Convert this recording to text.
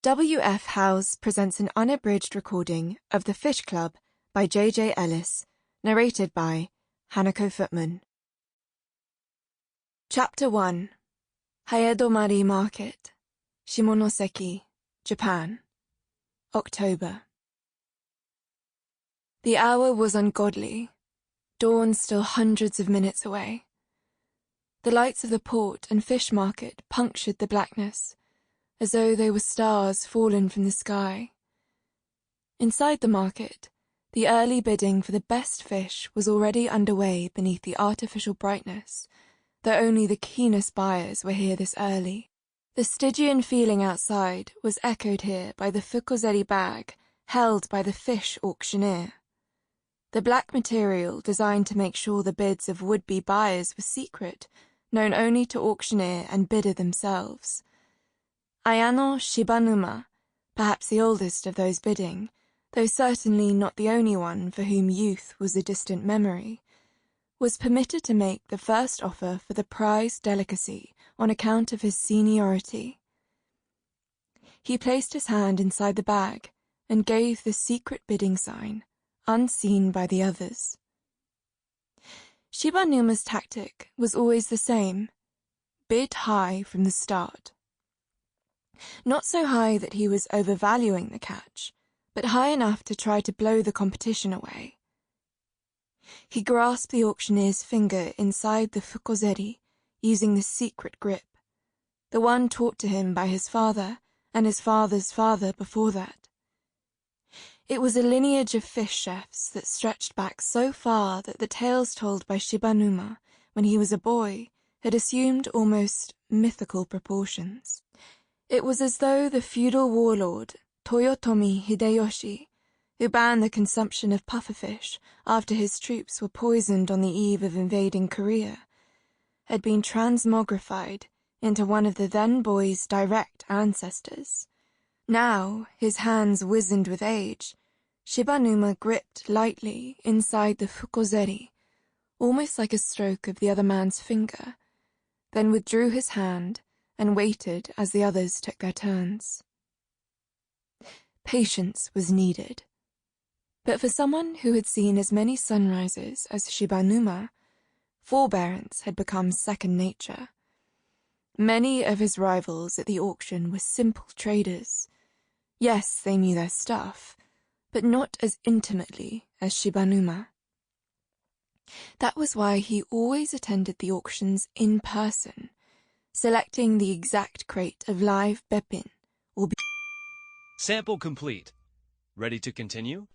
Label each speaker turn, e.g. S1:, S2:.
S1: W.F. Howes presents an unabridged recording of The Fish Club by J.J. Ellis, narrated by Hanako Footman. Chapter 1. Haedomari Market, Shimonoseki, Japan. October. The hour was ungodly, dawn still hundreds of minutes away. The lights of the port and fish market punctured the blackness, as though they were stars fallen from the sky. Inside the market, the early bidding for the best fish was already underway beneath the artificial brightness, though only the keenest buyers were here this early. The Stygian feeling outside was echoed here by the fukozeri bag held by the fish auctioneer. The black material designed to make sure the bids of would-be buyers were secret, known only to auctioneer and bidder themselves. Ayano Shibanuma, perhaps the oldest of those bidding, though certainly not the only one for whom youth was a distant memory, was permitted to make the first offer for the prized delicacy on account of his seniority. He placed his hand inside the bag and gave the secret bidding sign, unseen by the others. Shibanuma's tactic was always the same: bid high from the start. Not so high that he was overvaluing the catch, but high enough to try to blow the competition away. He grasped the auctioneer's finger inside the fukozeri, using the secret grip, the one taught to him by his father and his father's father before that. It was a lineage of fish chefs that stretched back so far that the tales told by Shibanuma when he was a boy had assumed almost mythical proportions. It was as though the feudal warlord, Toyotomi Hideyoshi, who banned the consumption of pufferfish after his troops were poisoned on the eve of invading Korea, had been transmogrified into one of the then boy's direct ancestors. Now, his hands wizened with age, Shibanuma gripped lightly inside the fukozeri, almost like a stroke of the other man's finger, then withdrew his hand and waited as the others took their turns. Patience was needed. But for someone who had seen as many sunrises as Shibanuma, forbearance had become second nature. Many of his rivals at the auction were simple traders. Yes, they knew their stuff, but not as intimately as Shibanuma. That was why he always attended the auctions in person, selecting the exact crate of live beppin, or
S2: Sample complete. Ready to continue?